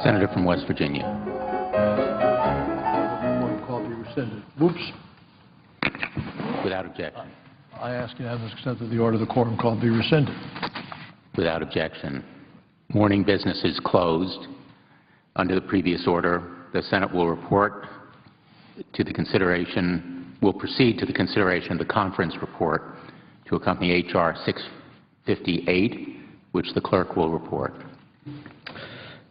Senator from West Virginia. Call be rescinded. Whoops. Without objection. I ask unanimous consent that the order of the quorum call be rescinded. Without objection. Morning business is closed. Under the previous order, the Senate will proceed to the consideration of the conference report to accompany H.R. 658, which the clerk will report.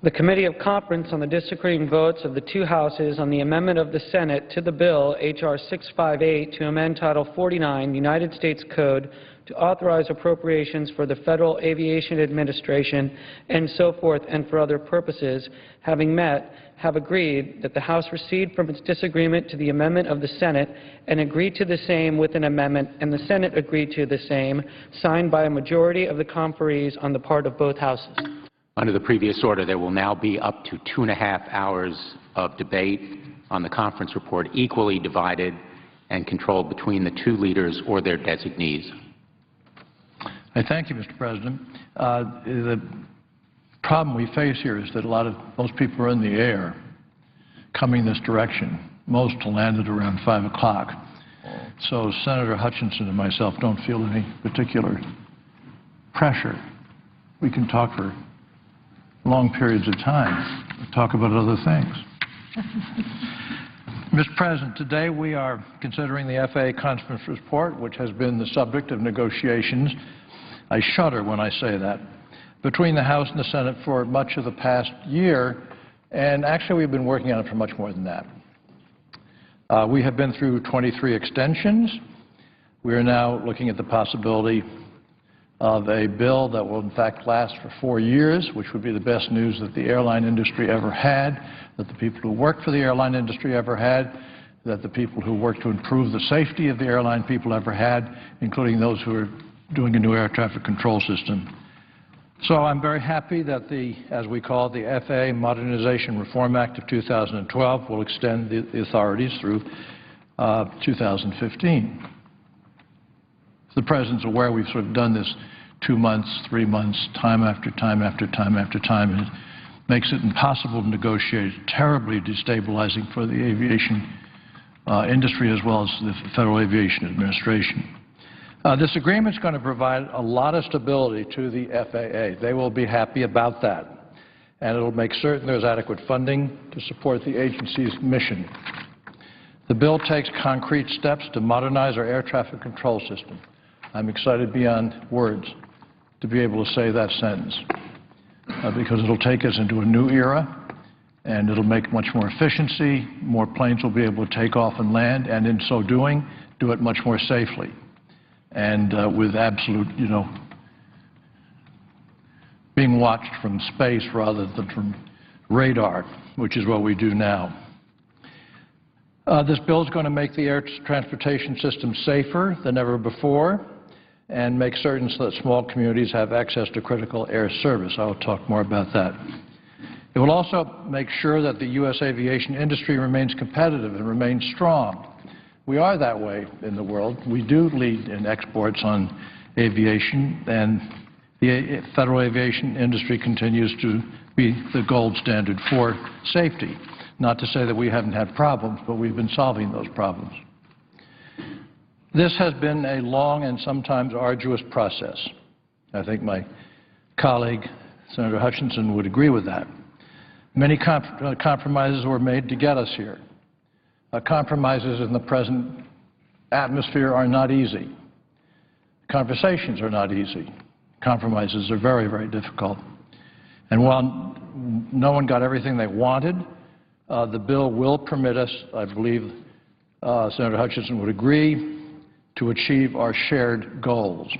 The Committee of Conference on the disagreeing votes of the two houses on the amendment of the Senate to the bill H.R. 658 to amend Title 49 United States Code to authorize appropriations for the Federal Aviation Administration and so forth and for other purposes, having met, have agreed that the House recede from its disagreement to the amendment of the Senate and agreed to the same with an amendment, and the Senate agreed to the same, signed by a majority of the conferees on the part of both houses. Under the previous order, there will now be up to 2.5 hours of debate on the conference report, equally divided and controlled between the two leaders or their designees. I thank you, Mr. President. The problem we face here is that most people are in the air coming this direction. Most landed around 5 o'clock. So Senator Hutchinson and myself don't feel any particular pressure. We can talk for long periods of time, talk about other things. Mr. President, today we are considering the FAA conference report, which has been the subject of negotiations. I shudder when I say that, between the House and the Senate for much of the past year, and actually we've been working on it for much more than that. We have been through 23 extensions. We are now looking at the possibility of a bill that will in fact last for 4 years, which would be the best news that the airline industry ever had, that the people who work for the airline industry ever had, that the people who work to improve the safety of the airline people ever had, including those who are doing a new air traffic control system. So I'm very happy that as we call it, the FAA Modernization Reform Act of 2012 will extend the authorities through 2015. The President's aware we've sort of done this 2 months, 3 months, time after time after time after time, and it makes it impossible to negotiate, terribly destabilizing for the aviation industry as well as the Federal Aviation Administration. This agreement is going to provide a lot of stability to the FAA. They will be happy about that, and it will make certain there's adequate funding to support the agency's mission. The bill takes concrete steps to modernize our air traffic control system. I'm excited beyond words to be able to say that sentence because it will take us into a new era, and it will make much more efficiency. More planes will be able to take off and land, and in so doing, do it much more safely and with absolute, being watched from space rather than from radar, which is what we do now. This bill is going to make the air transportation system safer than ever before and make certain so that small communities have access to critical air service. I will talk more about that. It will also make sure that the U.S. aviation industry remains competitive and remains strong. We are that way in the world. We do lead in exports on aviation, and the Federal Aviation industry continues to be the gold standard for safety. Not to say that we haven't had problems, but we've been solving those problems. This has been a long and sometimes arduous process. I think my colleague, Senator Hutchinson, would agree with that. Many compromises were made to get us here. Compromises in the present atmosphere are not easy. Conversations are not easy. Compromises are very, very difficult. And while no one got everything they wanted, the bill will permit us, I believe Senator Hutchinson would agree, to achieve our shared goals.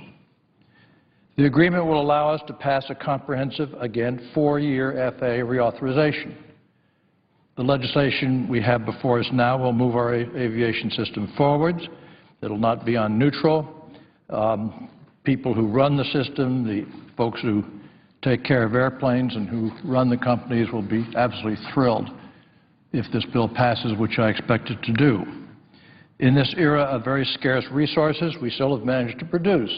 The agreement will allow us to pass a comprehensive, again, 4-year FAA reauthorization. The legislation we have before us now will move our aviation system forwards. It will not be on neutral. People who run the system, the folks who take care of airplanes and who run the companies will be absolutely thrilled if this bill passes, which I expect it to do. In this era of very scarce resources, we still have managed to produce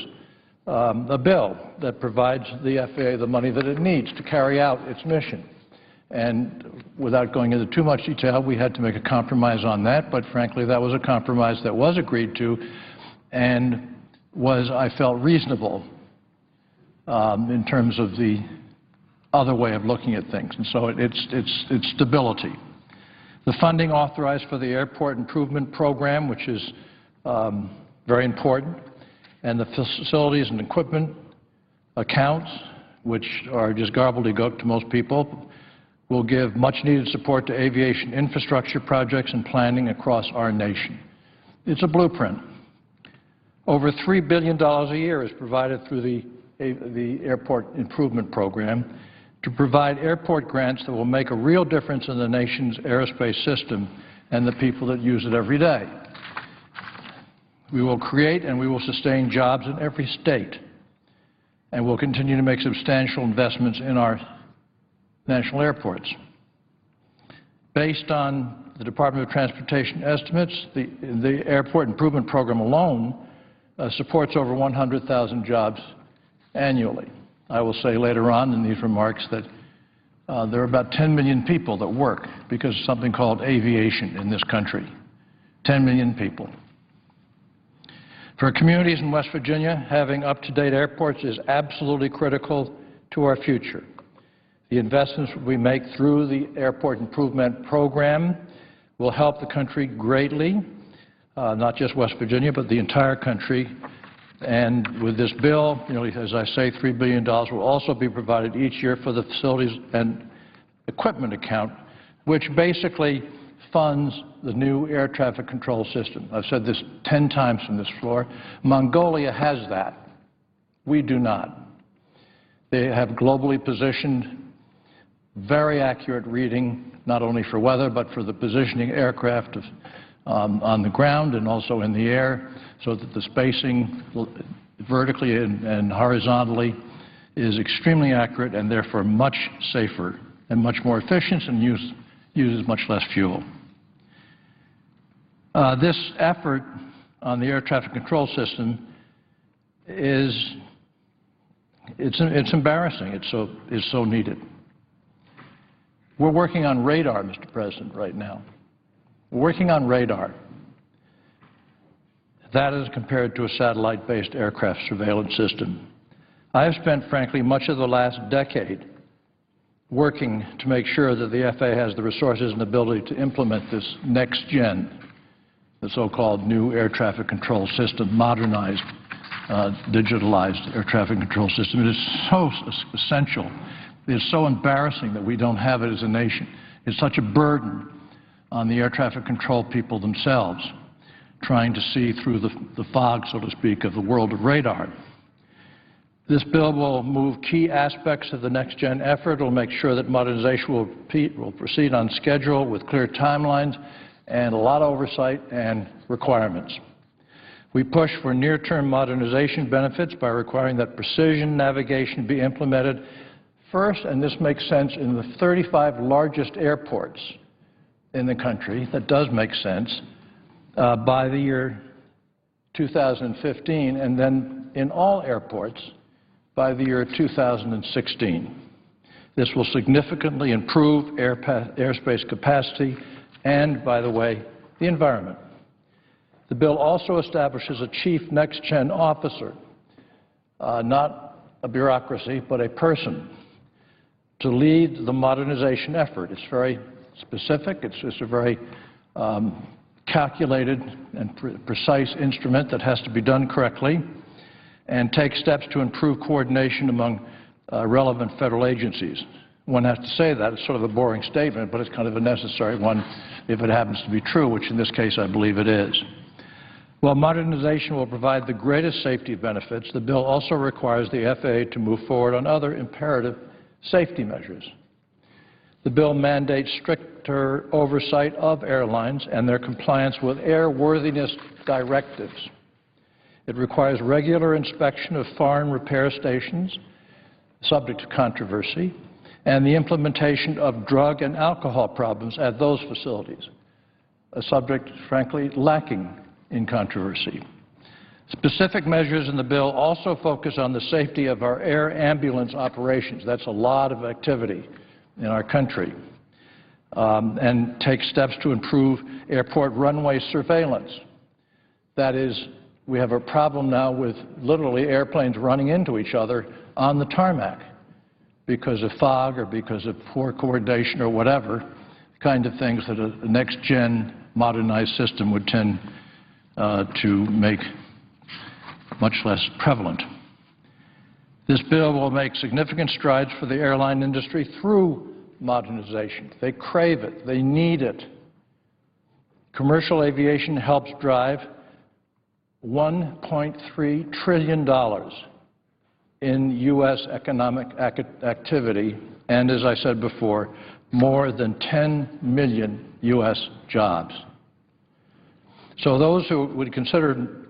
a bill that provides the FAA the money that it needs to carry out its mission. And without going into too much detail, we had to make a compromise on that, but frankly, that was a compromise that was agreed to and was, I felt, reasonable in terms of the other way of looking at things. And so it's stability. The funding authorized for the Airport Improvement Program, which is very important, and the facilities and equipment accounts, which are just gobbledygook to most people, will give much-needed support to aviation infrastructure projects and planning across our nation. It's a blueprint. Over $3 billion a year is provided through the Airport Improvement Program to provide airport grants that will make a real difference in the nation's aerospace system and the people that use it every day. We will create and we will sustain jobs in every state, and we'll continue to make substantial investments in our national airports. Based on the Department of Transportation estimates, the Airport Improvement Program alone supports over 100,000 jobs annually. I will say later on in these remarks that there are about 10 million people that work because of something called aviation in this country. 10 million people. For communities in West Virginia, having up-to-date airports is absolutely critical to our future. The investments we make through the Airport Improvement Program will help the country greatly, not just West Virginia, but the entire country. And with this bill, as I say, $3 billion will also be provided each year for the facilities and equipment account, which basically funds the new air traffic control system. I've said this 10 times from this floor. Mongolia has that. We do not. They have globally positioned, very accurate reading, not only for weather, but for the positioning aircraft on the ground and also in the air, so that the spacing vertically and horizontally is extremely accurate and therefore much safer and much more efficient and uses much less fuel. This effort on the air traffic control system it's embarrassing. It's so needed. We're working on radar, Mr. President, right now. We're working on radar. That is compared to a satellite-based aircraft surveillance system. I have spent, frankly, much of the last decade working to make sure that the FAA has the resources and ability to implement this next gen, the so-called new air traffic control system, modernized, digitalized air traffic control system. It is so essential. It is so embarrassing that we don't have it as a nation. It's such a burden on the air traffic control people themselves, trying to see through the fog, so to speak, of the world of radar. This bill will move key aspects of the next-gen effort. It will make sure that modernization will proceed on schedule with clear timelines and a lot of oversight and requirements. We push for near-term modernization benefits by requiring that precision navigation be implemented first, and this makes sense, in the 35 largest airports in the country. That does make sense. By the year 2015, and then in all airports by the year 2016. This will significantly improve airspace capacity and, by the way, the environment. The bill also establishes a chief next-gen officer, not a bureaucracy, but a person, to lead the modernization effort. It's very specific. It's just a very calculated and precise instrument that has to be done correctly and take steps to improve coordination among relevant federal agencies. One has to say that. It's sort of a boring statement, but it's kind of a necessary one if it happens to be true, which in this case I believe it is. While modernization will provide the greatest safety benefits, the bill also requires the FAA to move forward on other imperative safety measures. The bill mandates stricter oversight of airlines and their compliance with airworthiness directives. It requires regular inspection of foreign repair stations, subject to controversy, and the implementation of drug and alcohol problems at those facilities, a subject, frankly, lacking in controversy. Specific measures in the bill also focus on the safety of our air ambulance operations. That's a lot of activity in our country, and take steps to improve airport runway surveillance. That is, we have a problem now with literally airplanes running into each other on the tarmac because of fog or because of poor coordination or whatever, kind of things that a next-gen modernized system would tend to make much less prevalent. This bill will make significant strides for the airline industry through modernization. They crave it. They need it. Commercial aviation helps drive $1.3 trillion in U.S. economic activity and, as I said before, more than 10 million U.S. jobs. So those who would consider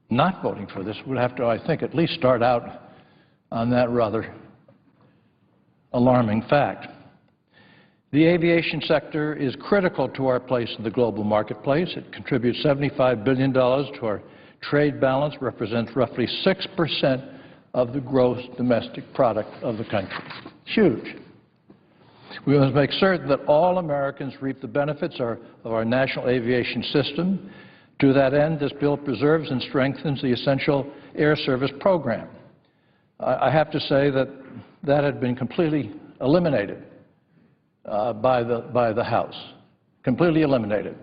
not voting for this would have to, I think, at least start out on that rather alarming fact. The aviation sector is critical to our place in the global marketplace. It contributes $75 billion to our trade balance, represents roughly 6% of the gross domestic product of the country. Huge. We must make certain that all Americans reap the benefits of our national aviation system. To that end, this bill preserves and strengthens the Essential Air Service program. I have to say that that had been completely eliminated by the House, completely eliminated.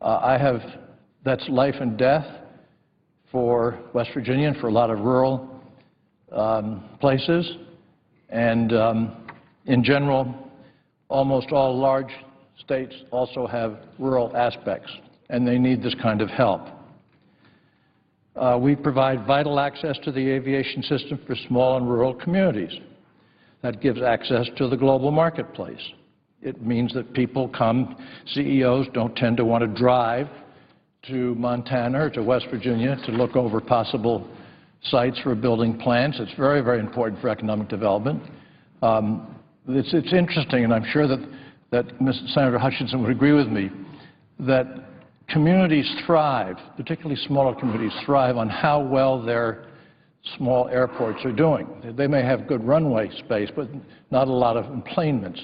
That's life and death for West Virginia and for a lot of rural places, and in general, almost all large states also have rural aspects, and they need this kind of help. We provide vital access to the aviation system for small and rural communities. That gives access to the global marketplace. It means that people come, CEOs don't tend to want to drive to Montana or to West Virginia to look over possible sites for building plants. It's very, very important for economic development. It's interesting, and I'm sure that Senator Hutchinson would agree with me, that communities thrive, particularly smaller communities, thrive on how well their small airports are doing. They may have good runway space, but not a lot of emplanements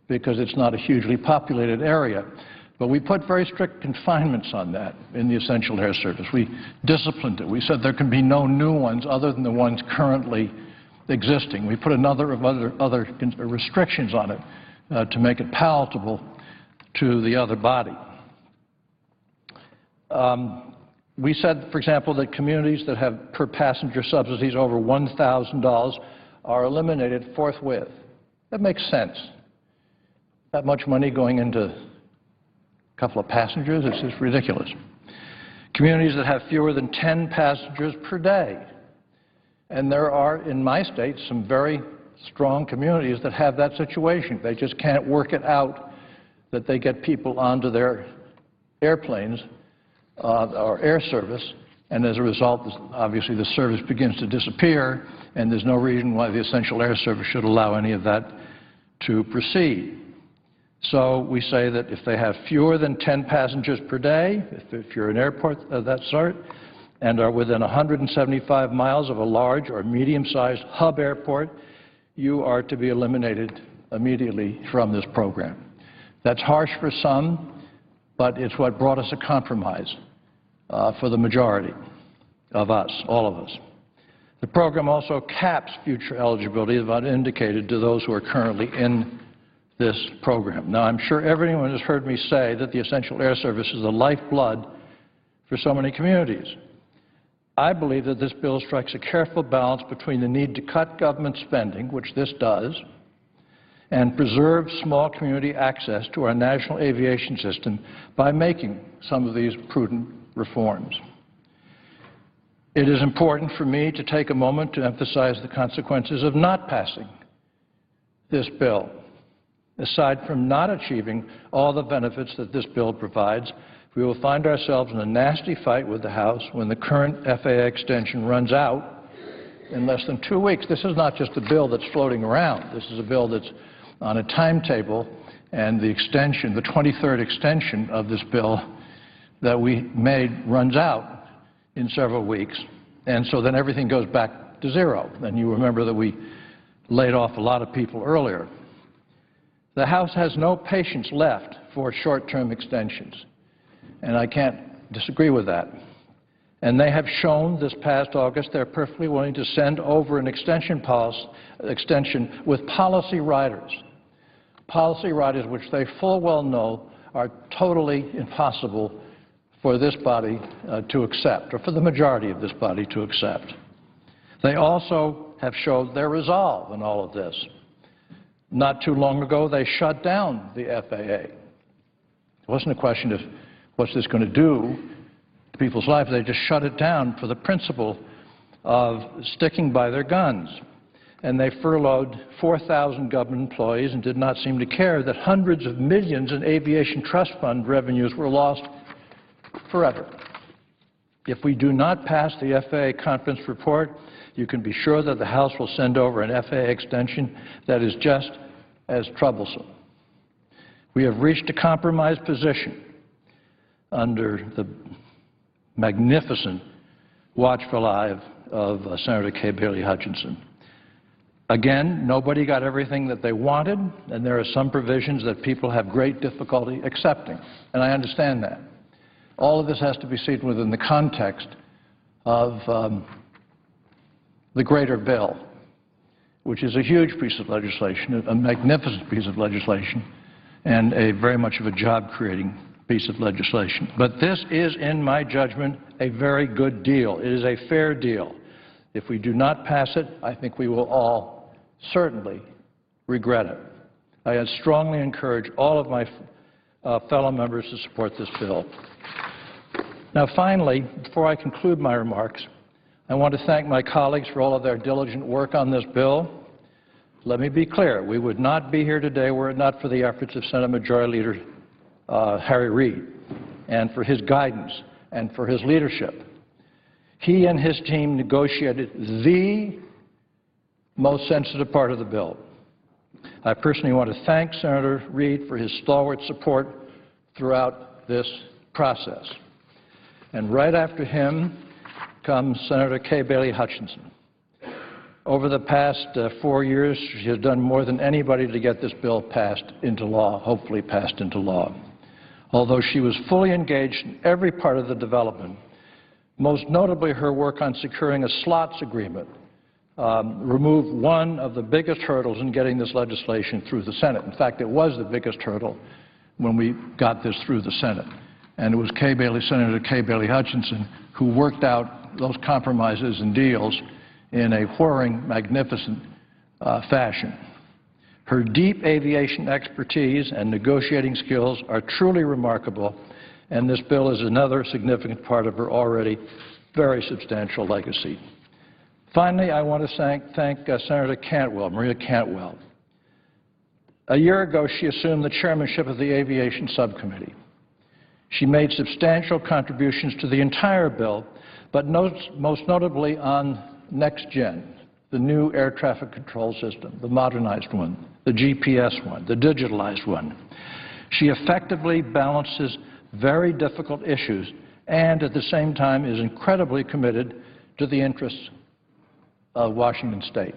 because it's not a hugely populated area. But we put very strict confinements on that in the Essential Air Service. We disciplined it. We said there can be no new ones other than the ones currently existing. We put a number of other restrictions on it to make it palatable to the other body. We said, for example, that communities that have per passenger subsidies over $1,000 are eliminated forthwith. That makes sense. That much money going into a couple of passengers, it's just ridiculous. Communities that have fewer than 10 passengers per day. And there are, in my state, some very strong communities that have that situation. They just can't work it out that they get people onto their airplanes or air service, and as a result, obviously, the service begins to disappear, and there's no reason why the Essential Air Service should allow any of that to proceed. So we say that if they have fewer than 10 passengers per day, if you're an airport of that sort, and are within 175 miles of a large or medium-sized hub airport, you are to be eliminated immediately from this program. That's harsh for some, but it's what brought us a compromise for the majority of us, all of us. The program also caps future eligibility, as I've indicated, to those who are currently in this program. Now, I'm sure everyone has heard me say that the Essential Air Service is the lifeblood for so many communities. I believe that this bill strikes a careful balance between the need to cut government spending, which this does, and preserve small community access to our national aviation system by making some of these prudent reforms. It is important for me to take a moment to emphasize the consequences of not passing this bill. Aside from not achieving all the benefits that this bill provides, we will find ourselves in a nasty fight with the House when the current FAA extension runs out in less than 2 weeks. This is not just a bill that's floating around. This is a bill that's on a timetable, and the extension, the 23rd extension of this bill that we made runs out in several weeks, and so then everything goes back to zero. And you remember that we laid off a lot of people earlier. The House has no patience left for short-term extensions, and I can't disagree with that. And they have shown this past August they're perfectly willing to send over an extension with policy riders which they full well know are totally impossible for this body to accept, or for the majority of this body to accept. They also have showed their resolve in all of this. Not too long ago, they shut down the FAA. It wasn't a question of what's this going to do to people's lives. They just shut it down for the principle of sticking by their guns. And they furloughed 4,000 government employees and did not seem to care that hundreds of millions in aviation trust fund revenues were lost forever. If we do not pass the FAA conference report, you can be sure that the House will send over an FAA extension that is just as troublesome. We have reached a compromise position under the magnificent watchful eye of Senator Kay Bailey Hutchinson. Again, nobody got everything that they wanted, and there are some provisions that people have great difficulty accepting, and I understand that. All of this has to be seen within the context of the greater bill, which is a huge piece of legislation, a magnificent piece of legislation, and a very much of a job-creating piece of legislation. But this is, in my judgment, a very good deal. It is a fair deal. If we do not pass it, I think we will all certainly regret it. I strongly encourage all of my fellow members to support this bill. Now, finally, before I conclude my remarks, I want to thank my colleagues for all of their diligent work on this bill. Let me be clear. We would not be here today were it not for the efforts of Senate Majority Leader Harry Reid and for his guidance and for his leadership. He and his team negotiated the most sensitive part of the bill. I personally want to thank Senator Reid for his stalwart support throughout this process. And right after him comes Senator Kay Bailey Hutchinson. Over the past 4 years, she has done more than anybody to get this bill passed into law, hopefully passed into law. Although she was fully engaged in every part of the development, most notably her work on securing a slots agreement removed one of the biggest hurdles in getting this legislation through the Senate. In fact, it was the biggest hurdle when we got this through the Senate. And it was Senator Kay Bailey Hutchinson who worked out those compromises and deals in a whirring, magnificent fashion. Her deep aviation expertise and negotiating skills are truly remarkable, and this bill is another significant part of her already very substantial legacy. Finally, I want to thank Senator Cantwell, Maria Cantwell. A year ago, she assumed the chairmanship of the Aviation Subcommittee. She made substantial contributions to the entire bill, but most notably on Next Gen, the new air traffic control system, the modernized one, the GPS one, the digitalized one. She effectively balances very difficult issues and at the same time is incredibly committed to the interests of Washington State.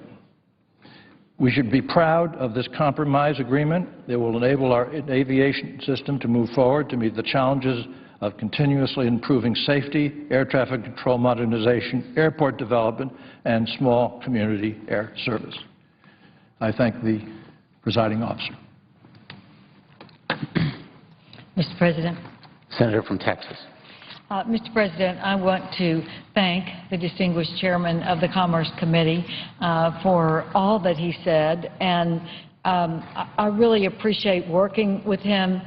We should be proud of this compromise agreement. It will enable our aviation system to move forward to meet the challenges of continuously improving safety, air traffic control modernization, airport development, and small community air service. I thank the presiding officer. Mr. President. Senator from Texas. Mr. President, I want to thank the distinguished chairman of the Commerce Committee for all that he said, and I really appreciate working with him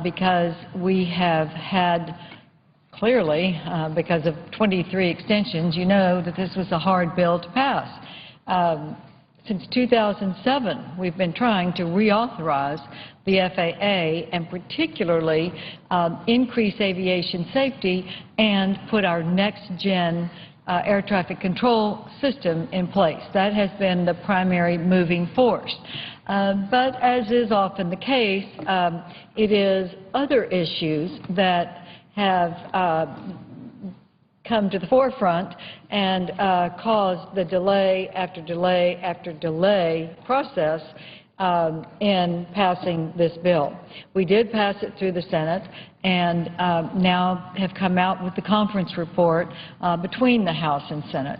because we have had, clearly, because of 23 extensions, you know that this was a hard bill to pass. Since 2007, we've been trying to reauthorize the FAA and particularly increase aviation safety and put our next-gen air traffic control system in place. That has been the primary moving force. But as is often the case, it is other issues that have come to the forefront and caused the delay after delay after delay process in passing this bill. We did pass it through the Senate and now have come out with the conference report between the House and Senate.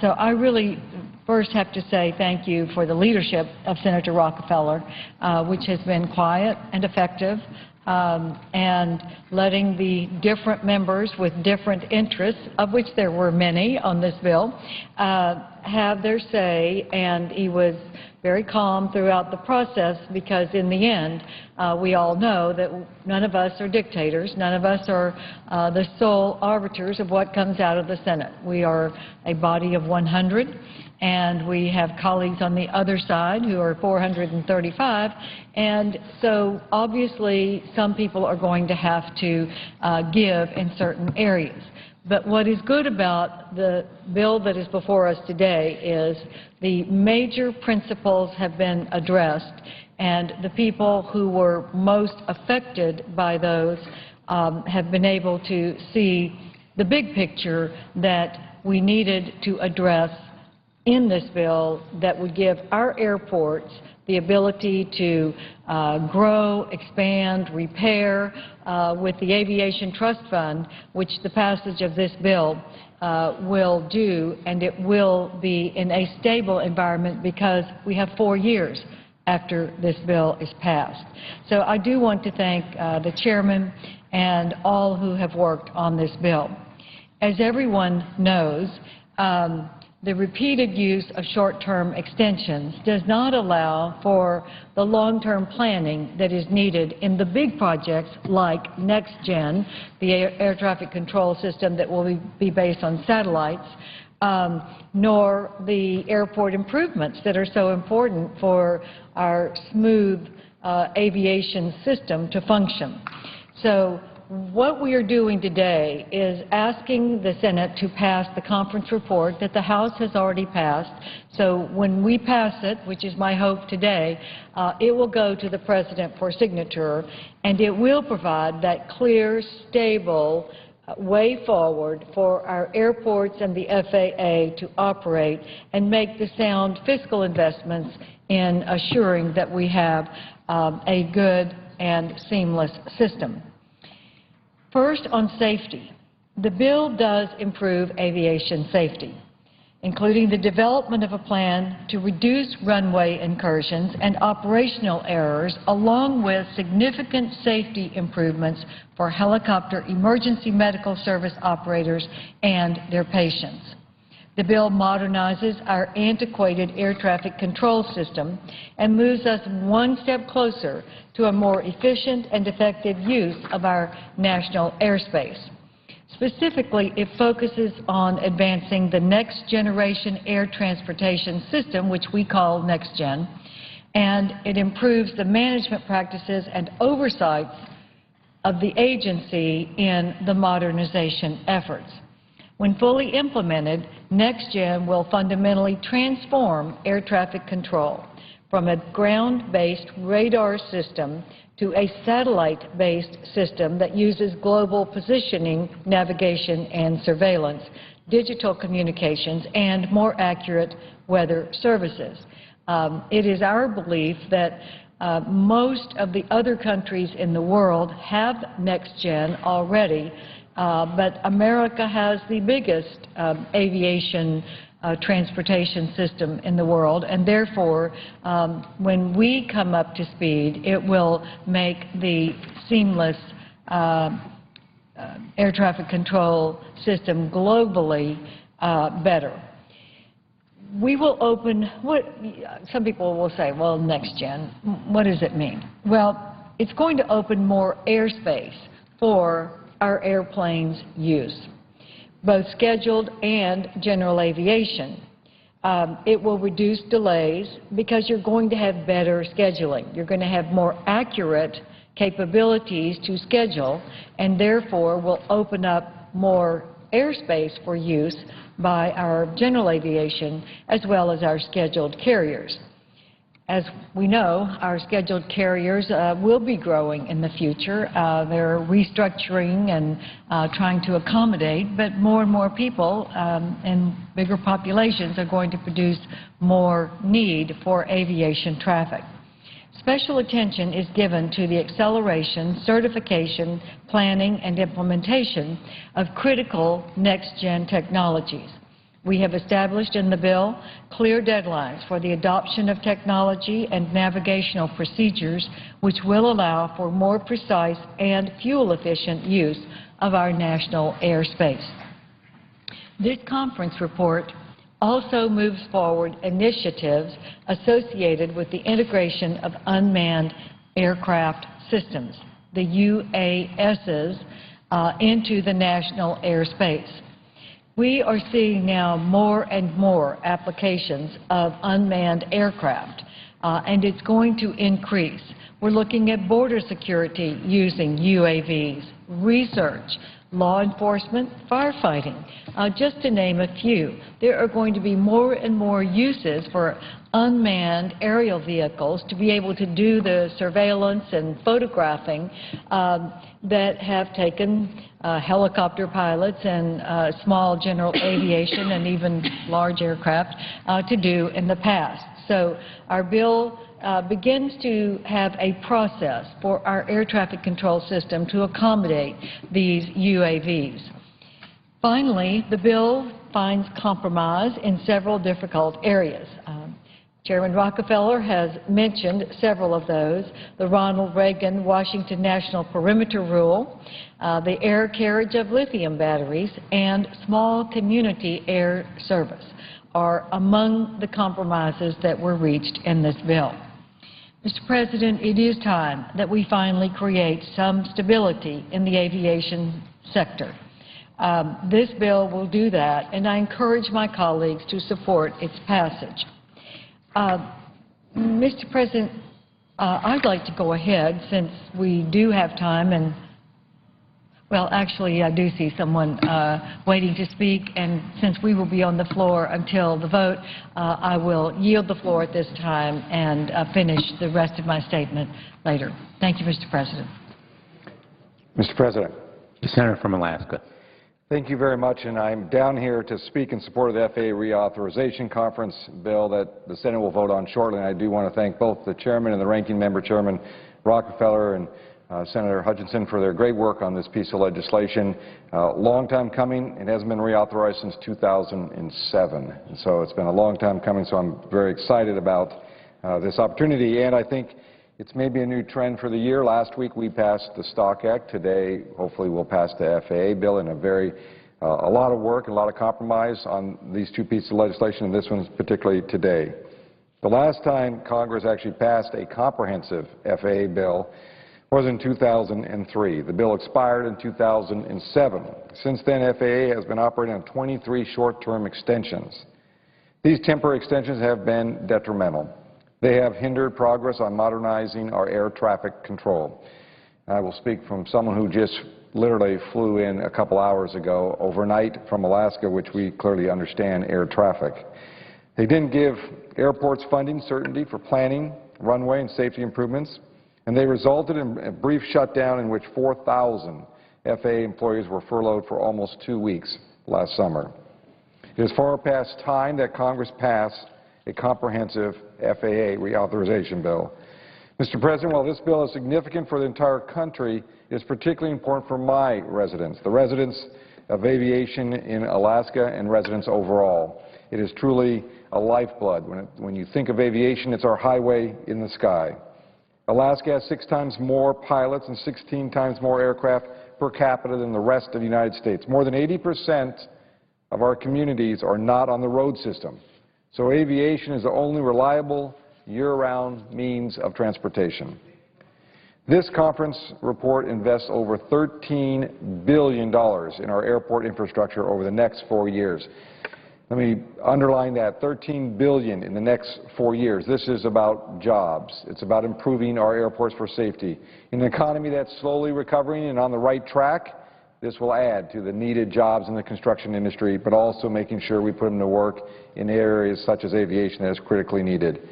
So I really first have to say thank you for the leadership of Senator Rockefeller, which has been quiet and effective, and letting the different members with different interests, of which there were many on this bill, have their say, and he was very calm throughout the process because in the end, we all know that none of us are dictators, none of us are the sole arbiters of what comes out of the Senate. We are a body of 100, and we have colleagues on the other side who are 435, and so obviously some people are going to have to give in certain areas. But what is good about the bill that is before us today is the major principles have been addressed, and the people who were most affected by those have been able to see the big picture that we needed to address in this bill that would give our airports the ability to grow, expand, repair with the Aviation Trust Fund, which the passage of this bill will do, and it will be in a stable environment because we have 4 years after this bill is passed. So I do want to thank the chairman and all who have worked on this bill. As everyone knows, the repeated use of short-term extensions does not allow for the long-term planning that is needed in the big projects like NextGen, the air traffic control system that will be based on satellites, nor the airport improvements that are so important for our smooth aviation system to function. So what we are doing today is asking the Senate to pass the conference report that the House has already passed. So when we pass it, which is my hope today, it will go to the President for signature, and it will provide that clear, stable way forward for our airports and the FAA to operate and make the sound fiscal investments in assuring that we have a good and seamless system. First, on safety. The bill does improve aviation safety, including the development of a plan to reduce runway incursions and operational errors, along with significant safety improvements for helicopter emergency medical service operators and their patients. The bill modernizes our antiquated air traffic control system and moves us one step closer to a more efficient and effective use of our national airspace. Specifically, it focuses on advancing the next generation air transportation system, which we call NextGen, and it improves the management practices and oversights of the agency in the modernization efforts. When fully implemented, NextGen will fundamentally transform air traffic control from a ground-based radar system to a satellite-based system that uses global positioning, navigation, and surveillance, digital communications, and more accurate weather services. It is our belief that most of the other countries in the world have NextGen already, but America has the biggest aviation transportation system in the world, and therefore, when we come up to speed, it will make the seamless air traffic control system globally better. We will open, some people will say, well, NextGen, what does it mean? Well, it's going to open more airspace for our airplanes' use, both scheduled and general aviation. It will reduce delays because you're going to have better scheduling. You're going to have more accurate capabilities to schedule, and therefore will open up more airspace for use by our general aviation as well as our scheduled carriers. As we know, our scheduled carriers will be growing in the future. They're restructuring and trying to accommodate, but more and more people and bigger populations are going to produce more need for aviation traffic. Special attention is given to the acceleration, certification, planning, and implementation of critical next-gen technologies. We have established in the bill clear deadlines for the adoption of technology and navigational procedures which will allow for more precise and fuel-efficient use of our national airspace. This conference report also moves forward initiatives associated with the integration of unmanned aircraft systems, the UASs, into the national airspace. We are seeing now more and more applications of unmanned aircraft, and it's going to increase. We're looking at border security using UAVs, research, law enforcement, firefighting, just to name a few. There are going to be more and more uses for unmanned aerial vehicles to be able to do the surveillance and photographing that have taken helicopter pilots and small general aviation and even large aircraft to do in the past. So our bill begins to have a process for our air traffic control system to accommodate these UAVs. Finally, the bill finds compromise in several difficult areas. Chairman Rockefeller has mentioned several of those: the Ronald Reagan Washington National Perimeter Rule, the air carriage of lithium batteries, and small community air service are among the compromises that were reached in this bill. Mr. President, it is time that we finally create some stability in the aviation sector. This bill will do that, and I encourage my colleagues to support its passage. Mr. President, I'd like to go ahead, since we do have time, and, well, actually, I do see someone waiting to speak, and since we will be on the floor until the vote, I will yield the floor at this time and finish the rest of my statement later. Thank you, Mr. President. Mr. President. The Senator from Alaska. Thank you very much, and I'm down here to speak in support of the FAA reauthorization conference bill that the Senate will vote on shortly. And I do want to thank both the chairman and the ranking member, Chairman Rockefeller and Senator Hutchinson, for their great work on this piece of legislation. Long time coming. It hasn't been reauthorized since 2007. And so it's been a long time coming, so I'm very excited about this opportunity. And I think it's maybe a new trend for the year. Last week we passed the Stock Act. Today, hopefully, we'll pass the FAA bill in a lot of work and a lot of compromise on these two pieces of legislation, and this one's particularly today. The last time Congress actually passed a comprehensive FAA bill was in 2003. The bill expired in 2007. Since then, FAA has been operating on 23 short-term extensions. These temporary extensions have been detrimental. They have hindered progress on modernizing our air traffic control. I will speak from someone who just literally flew in a couple hours ago overnight from Alaska, which we clearly understand air traffic. They didn't give airports funding certainty for planning, runway, and safety improvements, and they resulted in a brief shutdown in which 4,000 FAA employees were furloughed for almost 2 weeks last summer. It is far past time that Congress pass a comprehensive FAA reauthorization bill. Mr. President, while this bill is significant for the entire country, it is particularly important for my residents, the residents of aviation in Alaska and residents overall. It is truly a lifeblood. When you think of aviation, it's our highway in the sky. Alaska has 6 times more pilots and 16 times more aircraft per capita than the rest of the United States. More than 80% of our communities are not on the road system. So aviation is the only reliable, year-round means of transportation. This conference report invests over $13 billion in our airport infrastructure over the next 4 years. Let me underline that, $13 billion in the next 4 years. This is about jobs. It's about improving our airports for safety. In an economy that's slowly recovering and on the right track, this will add to the needed jobs in the construction industry, but also making sure we put them to work in areas such as aviation that is critically needed.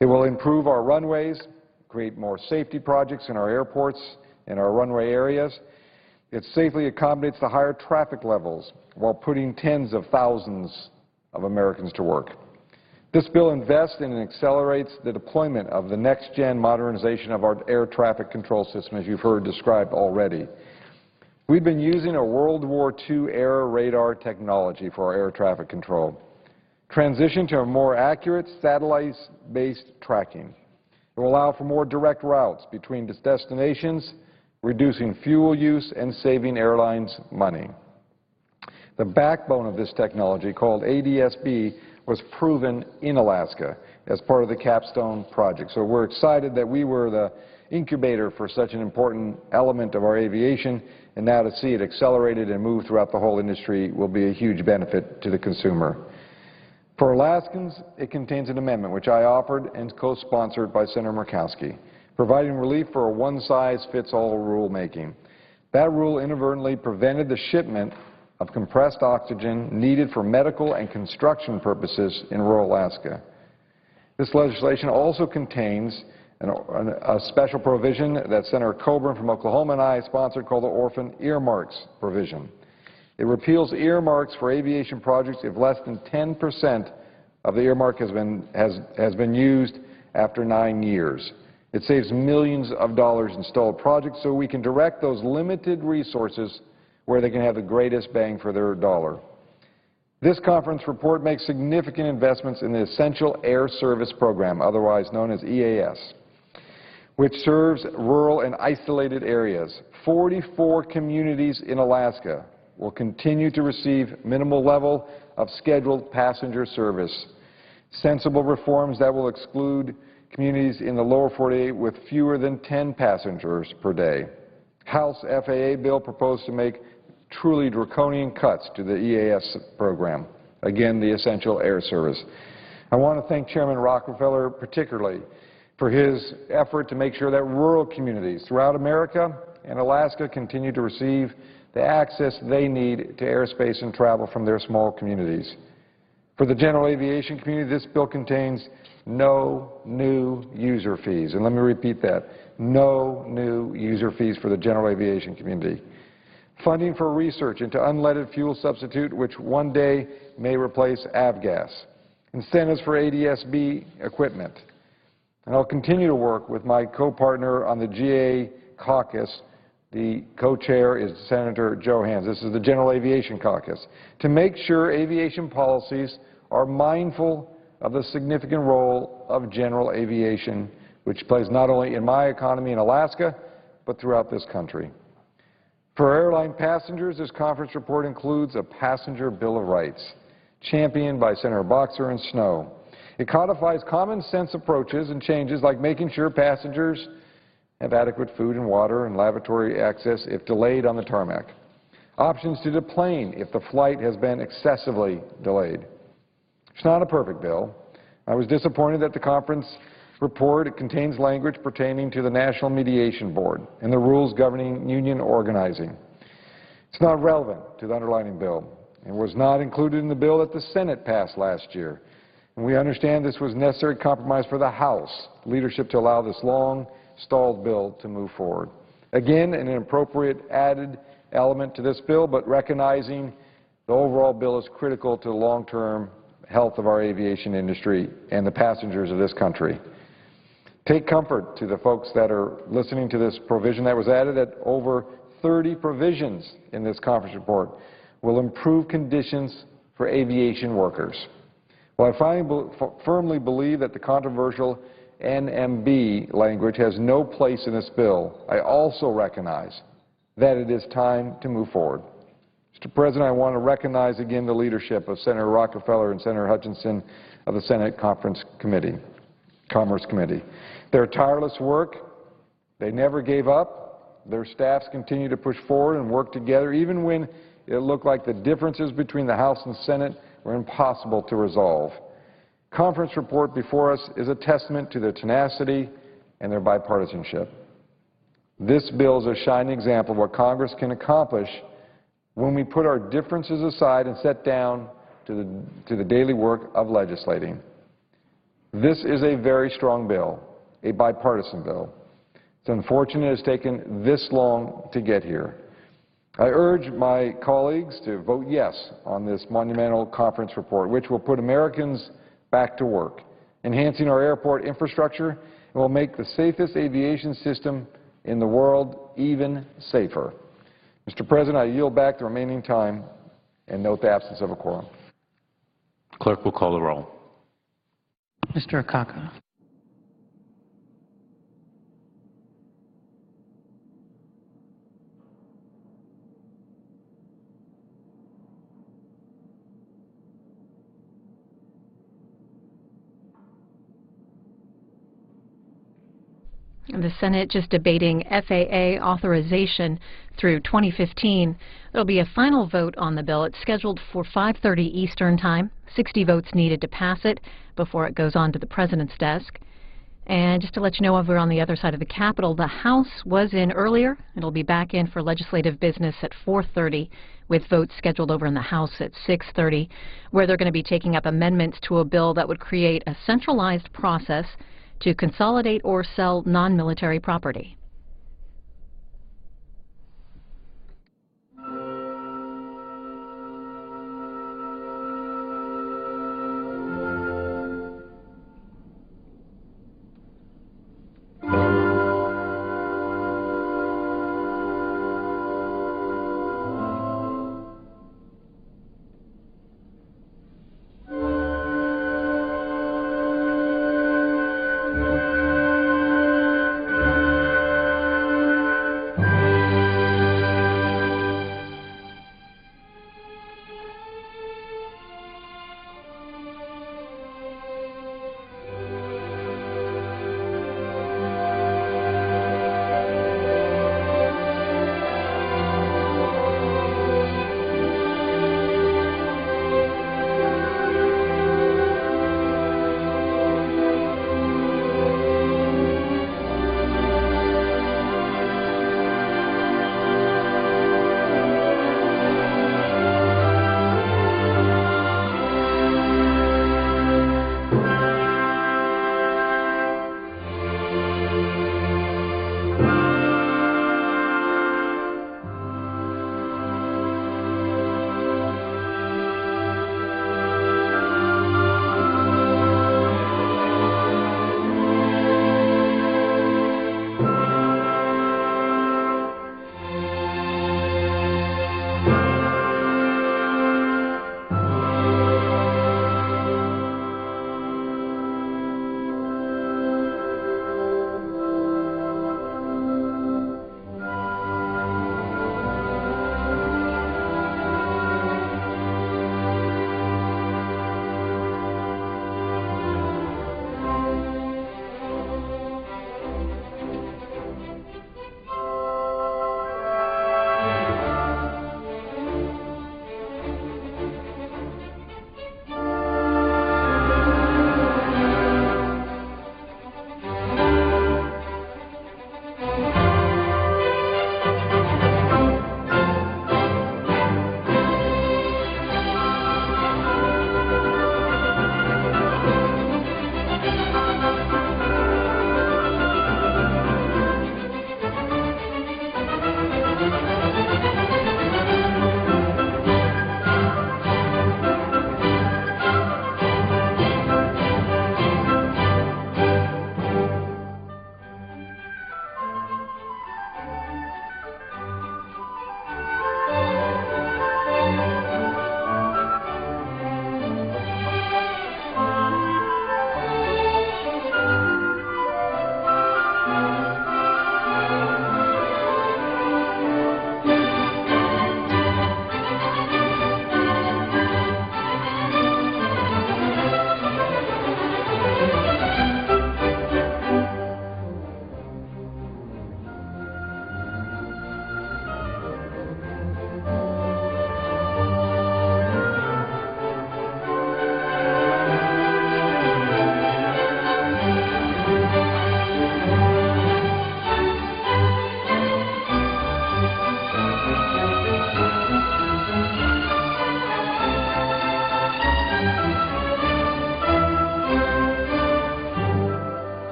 It will improve our runways, create more safety projects in our airports and our runway areas. It safely accommodates the higher traffic levels while putting tens of thousands of Americans to work. This bill invests in and accelerates the deployment of the next-gen modernization of our air traffic control system, as you've heard described already. We've been using a World War II era radar technology for our air traffic control. Transition to a more accurate satellite-based tracking. It will allow for more direct routes between destinations, reducing fuel use and saving airlines money. The backbone of this technology, called ADS-B, was proven in Alaska as part of the Capstone project. So we're excited that we were the incubator for such an important element of our aviation, and now to see it accelerated and move throughout the whole industry will be a huge benefit to the consumer. For Alaskans, it contains an amendment which I offered and co-sponsored by Senator Murkowski, providing relief for a one-size-fits-all rulemaking. That rule inadvertently prevented the shipment of compressed oxygen needed for medical and construction purposes in rural Alaska. This legislation also contains a special provision that Senator Coburn from Oklahoma and I sponsored called the Orphan Earmarks provision. It repeals earmarks for aviation projects if less than 10% of the earmark has been used after 9 years. It saves millions of dollars in stalled projects so we can direct those limited resources where they can have the greatest bang for their dollar. This conference report makes significant investments in the Essential Air Service Program, otherwise known as EAS, which serves rural and isolated areas. 44 communities in Alaska will continue to receive minimal level of scheduled passenger service. Sensible reforms that will exclude communities in the lower 48 with fewer than 10 passengers per day. House FAA bill proposed to make truly draconian cuts to the EAS program, again, the Essential Air Service. I want to thank Chairman Rockefeller particularly for his effort to make sure that rural communities throughout America and Alaska continue to receive the access they need to airspace and travel from their small communities. For the general aviation community, this bill contains no new user fees. And let me repeat that, no new user fees for the general aviation community. Funding for research into unleaded fuel substitute, which one day may replace avgas. Incentives for ADS-B equipment. And I'll continue to work with my co-partner on the GA caucus. The co-chair is Senator Joe Hans. This is the General Aviation Caucus, to make sure aviation policies are mindful of the significant role of general aviation, which plays not only in my economy in Alaska, but throughout this country. For airline passengers, this conference report includes a passenger bill of rights, championed by Senator Boxer and Snowe. It codifies common sense approaches and changes like making sure passengers have adequate food and water and lavatory access if delayed on the tarmac. Options to deplane if the flight has been excessively delayed. It's not a perfect bill. I was disappointed that the conference report contains language pertaining to the National Mediation Board and the rules governing union organizing. It's not relevant to the underlying bill and was not included in the bill that the Senate passed last year. And we understand this was necessary compromise for the House leadership to allow this long-stalled bill to move forward. Again, an appropriate added element to this bill, but recognizing the overall bill is critical to the long-term health of our aviation industry and the passengers of this country. Take comfort to the folks that are listening to this provision that was added that over 30 provisions in this conference report will improve conditions for aviation workers. While I firmly believe that the controversial NMB language has no place in this bill, I also recognize that it is time to move forward. Mr. President, I want to recognize again the leadership of Senator Rockefeller and Senator Hutchinson of the Senate Commerce Committee. Their tireless work, they never gave up. Their staffs continue to push forward and work together, even when it looked like the differences between the House and Senate were impossible to resolve. Conference report before us is a testament to their tenacity and their bipartisanship. This bill is a shining example of what Congress can accomplish when we put our differences aside and sit down to the daily work of legislating. This is a very strong bill, a bipartisan bill. It's unfortunate it's taken this long to get here. I urge my colleagues to vote yes on this monumental conference report, which will put Americans back to work, enhancing our airport infrastructure, and will make the safest aviation system in the world even safer. Mr. President, I yield back the remaining time and note the absence of a quorum. Clerk will call the roll. Mr. Akaka. The Senate just debating FAA authorization through 2015. There will be a final vote on the bill. It's scheduled for 5:30 Eastern Time. 60 votes needed to pass it before it goes on to the President's desk. And just to let you know, over on the other side of the Capitol, the House was in earlier. It'll be back in for legislative business at 4:30, with votes scheduled over in the House at 6:30, where they're going to be taking up amendments to a bill that would create a centralized process to consolidate or sell non-military property.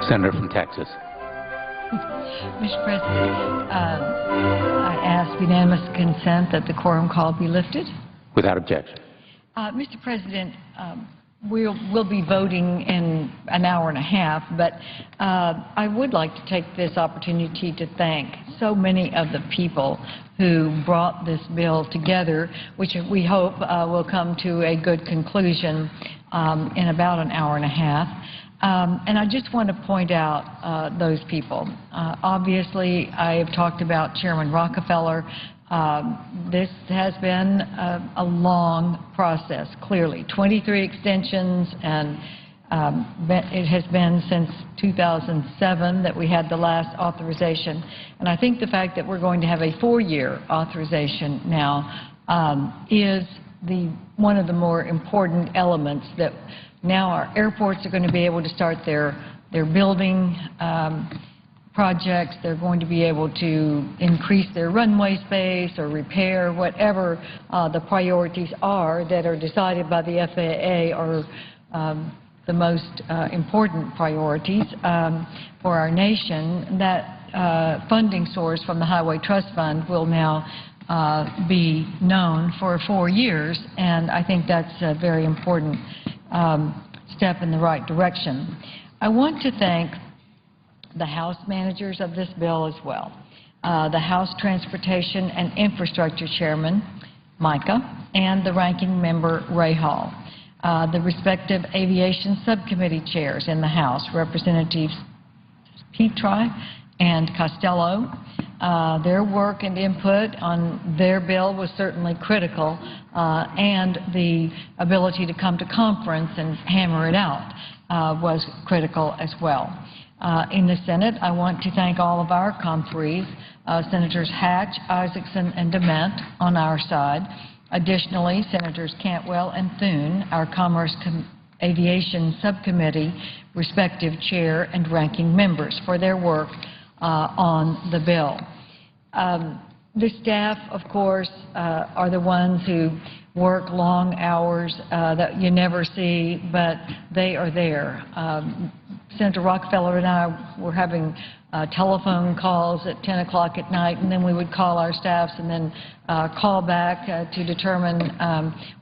Senator from Texas. Mr. President, I ask unanimous consent that the quorum call be lifted. Without objection. Mr. President, we'll be voting in an hour and a half, but I would like to take this opportunity to thank so many of the people who brought this bill together, which we hope will come to a good conclusion in about an hour and a half. And I just want to point out those people. Obviously, I have talked about Chairman Rockefeller. This has been a long process, clearly. 23 extensions, and it has been since 2007 that we had the last authorization. And I think the fact that we're going to have a 4-year authorization now is one of the more important elements that now our airports are going to be able to start their building projects. They're going to be able to increase their runway space or repair whatever the priorities are that are decided by the FAA are the most important priorities for our nation. That funding source from the Highway Trust Fund will now be known for 4 years, and I think that's a very important step in the right direction. I want to thank the House managers of this bill as well. The House Transportation and Infrastructure Chairman, Micah, and the Ranking Member, Ray Hall. The respective aviation subcommittee chairs in the House, Representatives Petri and Costello. Their work and input on their bill was certainly critical, and the ability to come to conference and hammer it out was critical as well. In the Senate, I want to thank all of our comfreys, Senators Hatch, Isaacson, and DeMint on our side. Additionally, Senators Cantwell and Thune, our Commerce Aviation Subcommittee, respective chair and ranking members, for their work on the bill. The staff, of course, are the ones who work long hours that you never see, but they are there. Senator Rockefeller and I were having telephone calls at 10 o'clock at night, and then we would call our staffs and then call back to determine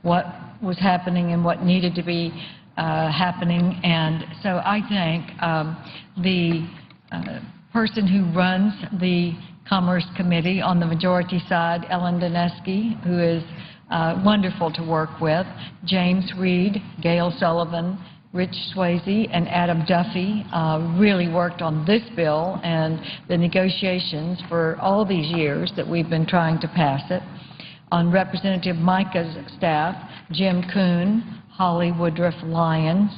what was happening and what needed to be happening. And so I thank the person who runs the Commerce Committee on the majority side, Ellen Dineski, who is wonderful to work with, James Reed, Gail Sullivan, Rich Swayze, and Adam Duffy really worked on this bill and the negotiations for all these years that we've been trying to pass it. On Representative Micah's staff, Jim Kuhn, Holly Woodruff Lyons,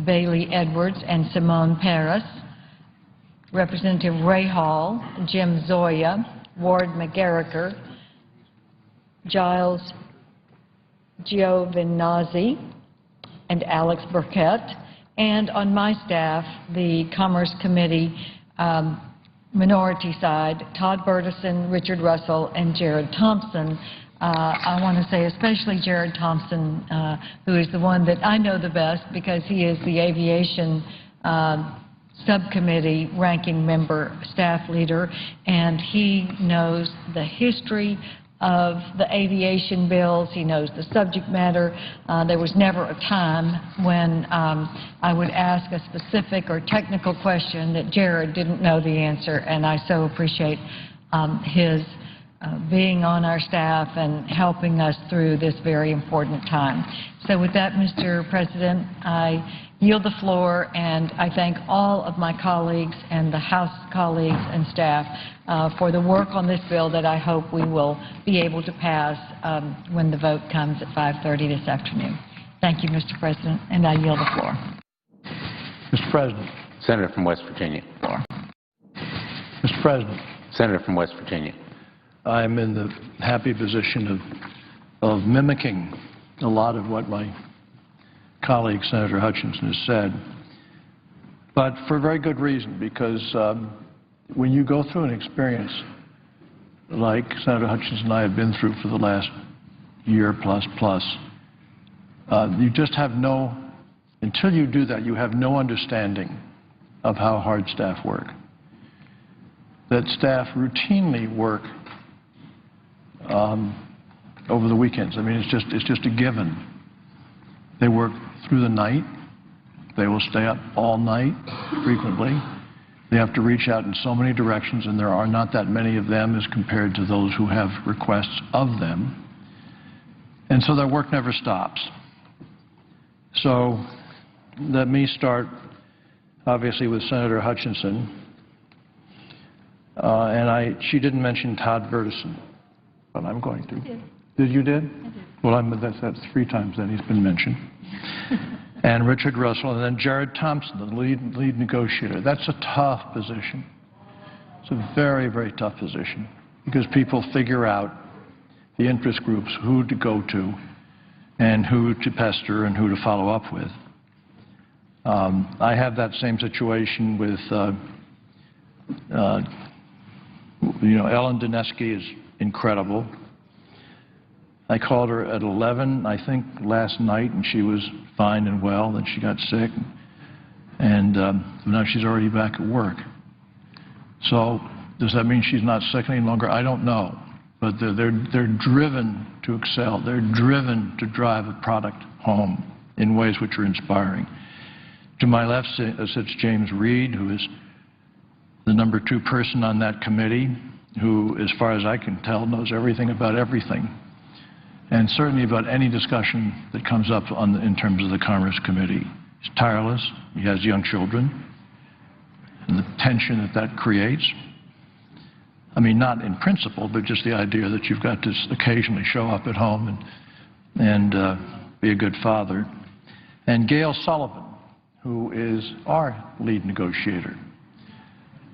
Bailey Edwards, and Simone Paris. Representative Ray Hall, Jim Zoya, Ward McGarricker, Giles Giovinazzi, and Alex Burkett. And on my staff, the Commerce Committee minority side, Todd Burtison, Richard Russell, and Jared Thompson. I want to say especially Jared Thompson, who is the one that I know the best because he is the aviation subcommittee ranking member, staff leader, and he knows the history of the aviation bills. He knows the subject matter. There was never a time when I would ask a specific or technical question that Jared didn't know the answer, and I so appreciate his being on our staff and helping us through this very important time. So with that, Mr. President, I yield the floor, and I thank all of my colleagues and the House colleagues and staff for the work on this bill that I hope we will be able to pass when the vote comes at 5:30 this afternoon. Thank you, Mr. President, and I yield the floor. Mr. President. Senator from West Virginia. Mr. President. Senator from West Virginia. I'm in the happy position of mimicking a lot of what my colleague, Senator Hutchinson, has said, but for a very good reason, because when you go through an experience like Senator Hutchinson and I have been through for the last year plus, you just have no, until you do that, you have no understanding of how hard staff work. That staff routinely work over the weekends. I mean, it's just a given. They work through the night. They will stay up all night frequently. They have to reach out in so many directions, and there are not that many of them as compared to those who have requests of them. And so their work never stops. So let me start, obviously, with Senator Hutchinson. She didn't mention Todd Vertison, but I'm going to. Did you? I did. Well, that's 3 times then he's been mentioned. And Richard Russell, and then Jared Thompson, the lead negotiator. That's a tough position. It's a very, very tough position because people figure out the interest groups, who to go to and who to pester and who to follow up with. I have that same situation with, Ellen Dineski is incredible. I called her at 11, I think, last night, and she was fine and well. Then she got sick, and now she's already back at work. So does that mean she's not sick any longer? I don't know. But they're driven to excel. They're driven to drive a product home in ways which are inspiring. To my left sits James Reed, who is the number 2 person on that committee, who, as far as I can tell, knows everything about everything, and certainly about any discussion that comes up in terms of the Commerce Committee. He's tireless. He has young children, and the tension that creates. I mean, not in principle, but just the idea that you've got to occasionally show up at home and be a good father. And Gail Sullivan, who is our lead negotiator.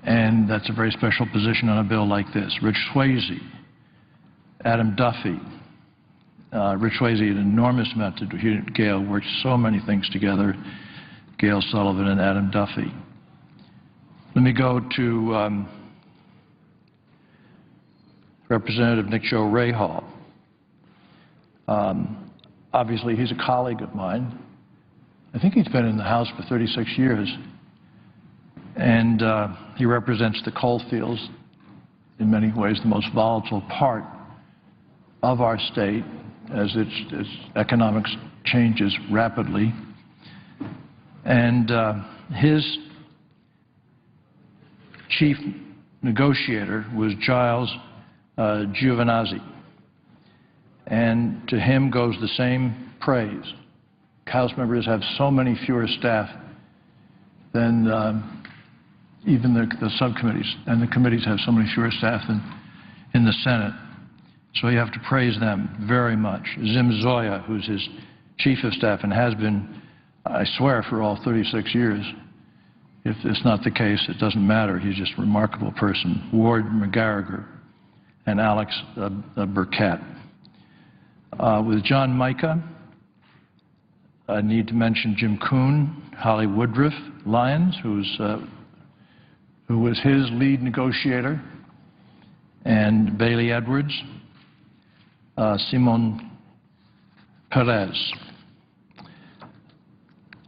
And that's a very special position on a bill like this. Rich Swayze, Adam Duffy. Rich Swayze, an enormous amount to do. He and Gail worked so many things together, Gail Sullivan and Adam Duffy. Let me go to Representative Nick Joe Rahal. Obviously, he's a colleague of mine. I think he's been in the House for 36 years. And he represents the coal fields, in many ways the most volatile part of our state as its economics changes rapidly. And his chief negotiator was Giles Giovinazzi. And to him goes the same praise. House members have so many fewer staff than even the subcommittees, and the committees have so many fewer staff than in the Senate. So you have to praise them very much. Zim Zoya, who's his chief of staff and has been, I swear, for all 36 years. If it's not the case, it doesn't matter. He's just a remarkable person. Ward McGarriger and Alex Burkett. With John Mica, I need to mention Jim Kuhn, Holly Woodruff Lyons, who was his lead negotiator, and Bailey Edwards, Simon Perez.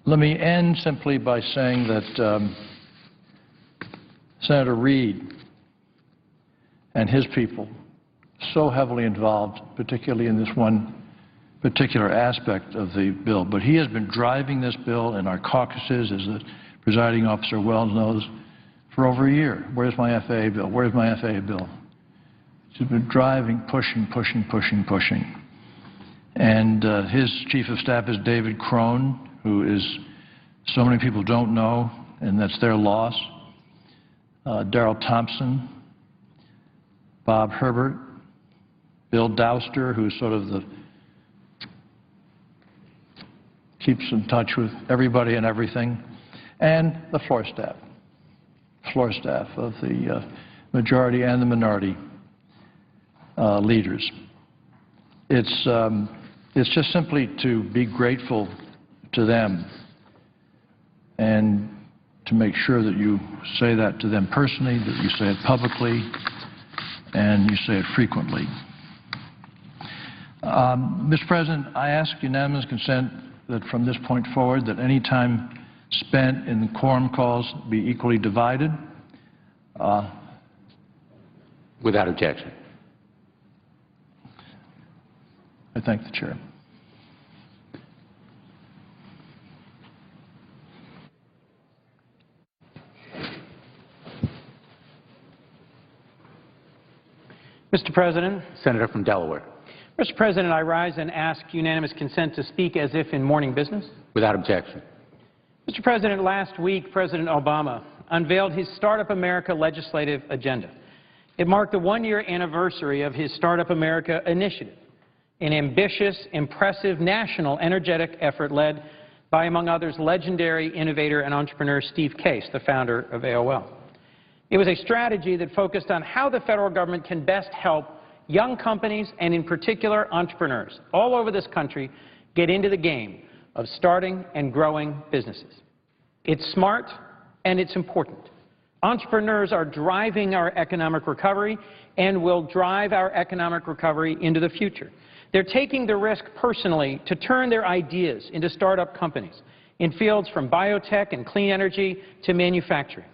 Let me end simply by saying that Senator Reid and his people, so heavily involved, particularly in this one particular aspect of the bill, but he has been driving this bill in our caucuses, as the presiding officer well knows, for over a year. Where's my FAA bill? Where's my FAA bill? He's been driving, pushing. And his chief of staff is David Crone, who is, so many people don't know, and that's their loss. Darrell Thompson, Bob Herbert, Bill Douster, who's sort of keeps in touch with everybody and everything, and the floor staff of the majority and the minority leaders. It's just simply to be grateful to them and to make sure that you say that to them personally, that you say it publicly, and you say it frequently. Mr. President, I ask unanimous consent that from this point forward that any time spent in the quorum calls be equally divided. Without objection. I thank the Chair. Mr. President. Senator from Delaware. Mr. President, I rise and ask unanimous consent to speak as if in morning business. Without objection. Mr. President, last week President Obama unveiled his Startup America legislative agenda. It marked the one-year anniversary of his Startup America initiative, an ambitious, impressive, national, energetic effort led by, among others, legendary innovator and entrepreneur Steve Case, the founder of AOL. It was a strategy that focused on how the federal government can best help young companies and, in particular, entrepreneurs all over this country get into the game of starting and growing businesses. It's smart and it's important. Entrepreneurs are driving our economic recovery and will drive our economic recovery into the future. They're taking the risk personally to turn their ideas into startup companies in fields from biotech and clean energy to manufacturing.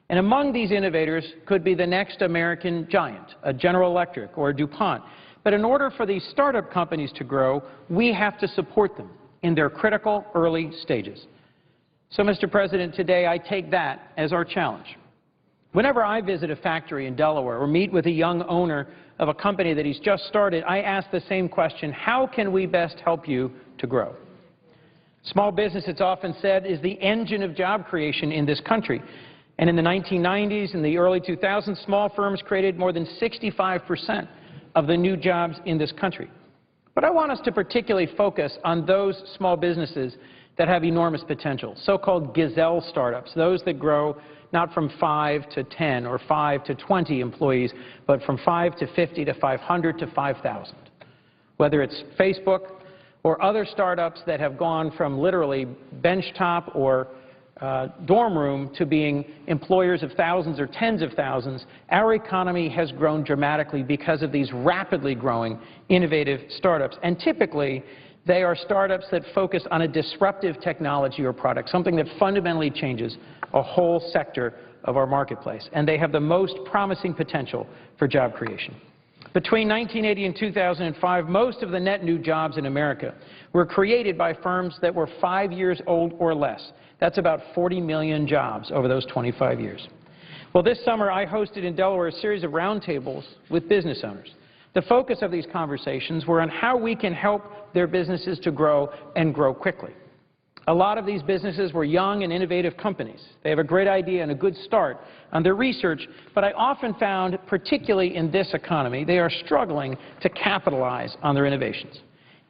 And among these innovators could be the next American giant, a General Electric or a DuPont. But in order for these startup companies to grow, we have to support them in their critical early stages. So, Mr. President, today I take that as our challenge. Whenever I visit a factory in Delaware or meet with a young owner of a company that he's just started, I ask the same question: how can we best help you to grow? Small business, it's often said, is the engine of job creation in this country. And in the 1990s and the early 2000s, small firms created more than 65% of the new jobs in this country. But I want us to particularly focus on those small businesses that have enormous potential, so-called gazelle startups, those that grow not from 5 to 10 or 5 to 20 employees, but from 5 to 50 to 500 to 5,000. Whether it's Facebook or other startups that have gone from literally benchtop or dorm room to being employers of thousands or tens of thousands, our economy has grown dramatically because of these rapidly growing innovative startups. And typically, they are startups that focus on a disruptive technology or product, something that fundamentally changes a whole sector of our marketplace. And they have the most promising potential for job creation. Between 1980 and 2005, most of the net new jobs in America were created by firms that were 5 years old or less. That's about 40 million jobs over those 25 years. Well, this summer I hosted in Delaware a series of roundtables with business owners. The focus of these conversations were on how we can help their businesses to grow and grow quickly. A lot of these businesses were young and innovative companies. They have a great idea and a good start on their research, but I often found, particularly in this economy, they are struggling to capitalize on their innovations.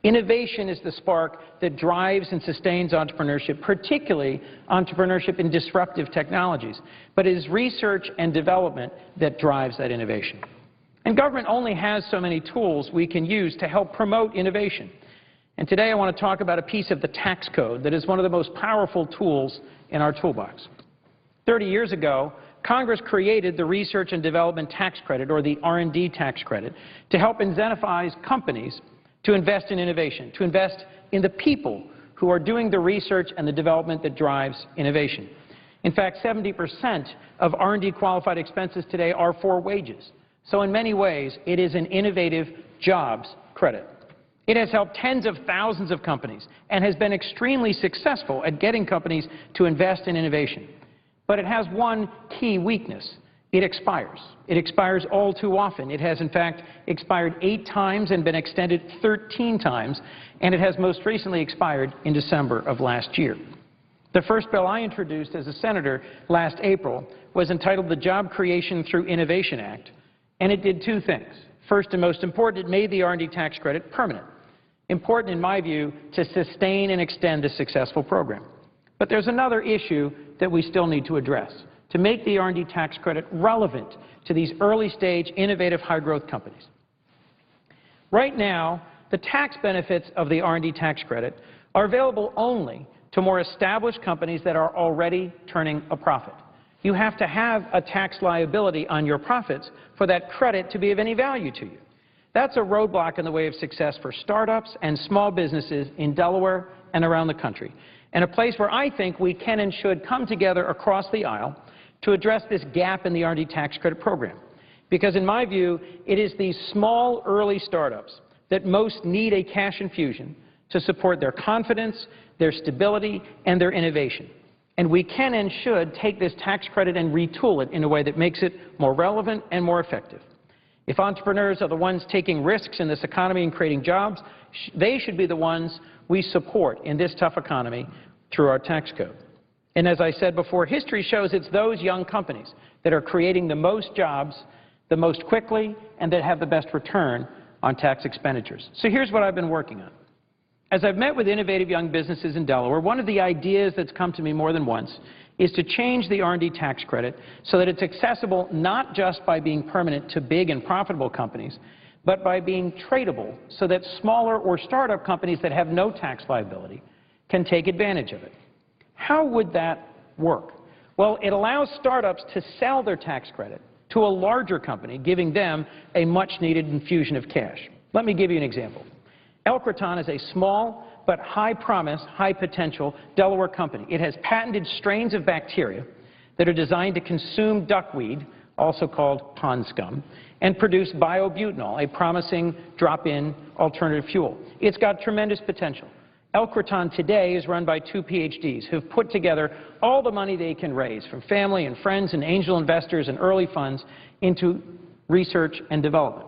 Innovation is the spark that drives and sustains entrepreneurship, particularly entrepreneurship in disruptive technologies. But it is research and development that drives that innovation. And government only has so many tools we can use to help promote innovation. And today I want to talk about a piece of the tax code that is one of the most powerful tools in our toolbox. 30 years ago, Congress created the Research and Development Tax Credit, or the R&D tax credit, to help incentivize companies to invest in innovation, to invest in the people who are doing the research and the development that drives innovation. In fact, 70% of R&D qualified expenses today are for wages. So in many ways, it is an innovative jobs credit. It has helped tens of thousands of companies and has been extremely successful at getting companies to invest in innovation. But it has one key weakness. it expires. It expires all too often. It has, in fact, expired 8 times and been extended 13 times, and it has most recently expired in December of last year. The first bill I introduced as a senator last April was entitled the Job Creation Through Innovation Act, and it did 2 things. First and most important, it made the R&D tax credit permanent. Important, in my view, to sustain and extend a successful program. But there's another issue that we still need to address, to make the R&D tax credit relevant to these early-stage, innovative, high-growth companies. Right now, the tax benefits of the R&D tax credit are available only to more established companies that are already turning a profit. You have to have a tax liability on your profits for that credit to be of any value to you. That's a roadblock in the way of success for startups and small businesses in Delaware and around the country, and a place where I think we can and should come together across the aisle to address this gap in the R&D tax credit program. Because in my view, it is these small, early startups that most need a cash infusion to support their confidence, their stability, and their innovation. And we can and should take this tax credit and retool it in a way that makes it more relevant and more effective. If entrepreneurs are the ones taking risks in this economy and creating jobs, they should be the ones we support in this tough economy through our tax code. And as I said before, history shows it's those young companies that are creating the most jobs the most quickly and that have the best return on tax expenditures. So here's what I've been working on. As I've met with innovative young businesses in Delaware, one of the ideas that's come to me more than once is to change the R&D tax credit so that it's accessible not just by being permanent to big and profitable companies, but by being tradable so that smaller or startup companies that have no tax liability can take advantage of it. How would that work? Well, it allows startups to sell their tax credit to a larger company, giving them a much-needed infusion of cash. Let me give you an example. Elkraton is a small but high-promise, high-potential Delaware company. It has patented strains of bacteria that are designed to consume duckweed, also called pond scum, and produce biobutanol, a promising drop-in alternative fuel. It's got tremendous potential. Elkraton today is run by 2 PhDs who've put together all the money they can raise from family and friends and angel investors and early funds into research and development.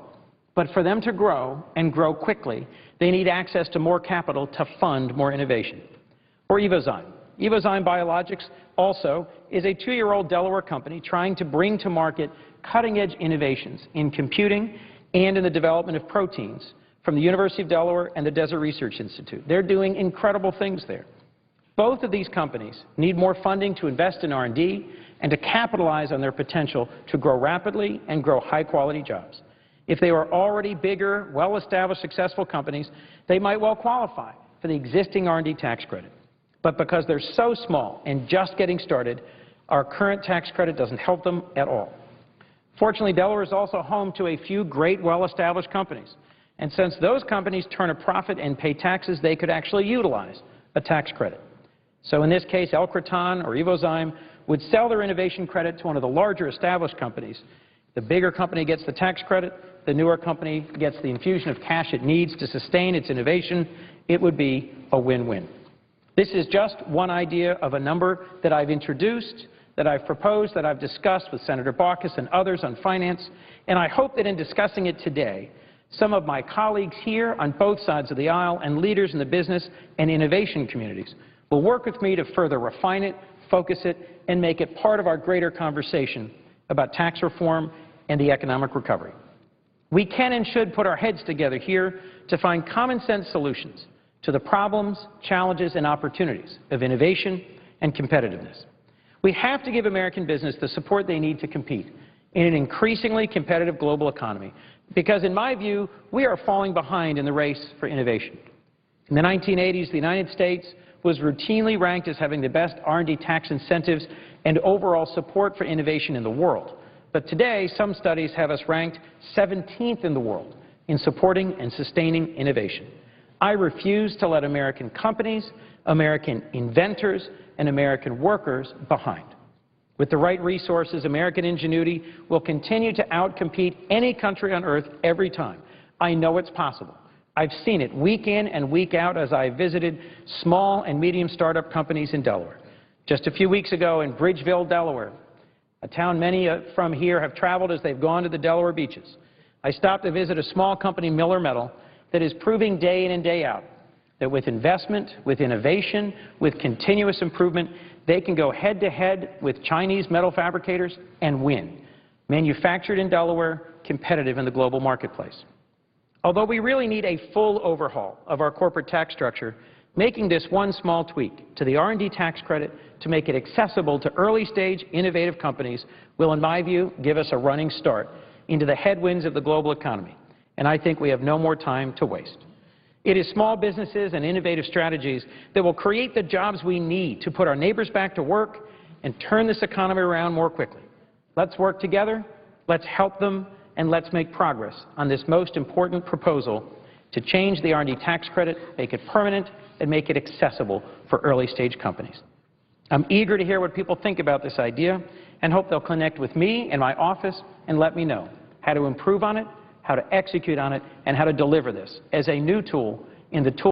But for them to grow and grow quickly, they need access to more capital to fund more innovation. Or Evozyme. Evozyme Biologics also is a 2-year-old Delaware company trying to bring to market cutting-edge innovations in computing and in the development of proteins from the University of Delaware and the Desert Research Institute. They're doing incredible things there. Both of these companies need more funding to invest in R&D and to capitalize on their potential to grow rapidly and grow high-quality jobs. If they were already bigger, well-established, successful companies, they might well qualify for the existing R&D tax credit. But because they're so small and just getting started, our current tax credit doesn't help them at all. Fortunately, Delaware is also home to a few great, well-established companies. And since those companies turn a profit and pay taxes, they could actually utilize a tax credit. So in this case, Elkraton or Evozyme would sell their innovation credit to one of the larger established companies. The bigger company gets the tax credit. The newer company gets the infusion of cash it needs to sustain its innovation. It would be a win-win. This is just one idea of a number that I've introduced, that I've proposed, that I've discussed with Senator Baucus and others on finance, and I hope that in discussing it today, some of my colleagues here on both sides of the aisle and leaders in the business and innovation communities will work with me to further refine it, focus it, and make it part of our greater conversation about tax reform and the economic recovery. We can and should put our heads together here to find common-sense solutions to the problems, challenges, and opportunities of innovation and competitiveness. We have to give American business the support they need to compete in an increasingly competitive global economy, because in my view, we are falling behind in the race for innovation. In the 1980s, the United States was routinely ranked as having the best R&D tax incentives and overall support for innovation in the world. But today, some studies have us ranked 17th in the world in supporting and sustaining innovation. I refuse to let American companies, American inventors, and American workers behind. With the right resources, American ingenuity will continue to outcompete any country on earth every time. I know it's possible. I've seen it week in and week out as I visited small and medium startup companies in Delaware. Just a few weeks ago in Bridgeville, Delaware, a town many from here have traveled as they've gone to the Delaware beaches. I stopped to visit a small company, Miller Metal, that is proving day in and day out that with investment, with innovation, with continuous improvement, they can go head-to-head with Chinese metal fabricators and win. Manufactured in Delaware, competitive in the global marketplace. Although we really need a full overhaul of our corporate tax structure, making this one small tweak to the R&D tax credit to make it accessible to early-stage innovative companies will, in my view, give us a running start into the headwinds of the global economy. And I think we have no more time to waste. It is small businesses and innovative strategies that will create the jobs we need to put our neighbors back to work and turn this economy around more quickly. Let's work together, let's help them, and let's make progress on this most important proposal to change the R&D tax credit, make it permanent, and make it accessible for early-stage companies. I'm eager to hear what people think about this idea and hope they'll connect with me and my office and let me know how to improve on it, how to execute on it, and how to deliver this as a new tool in the tool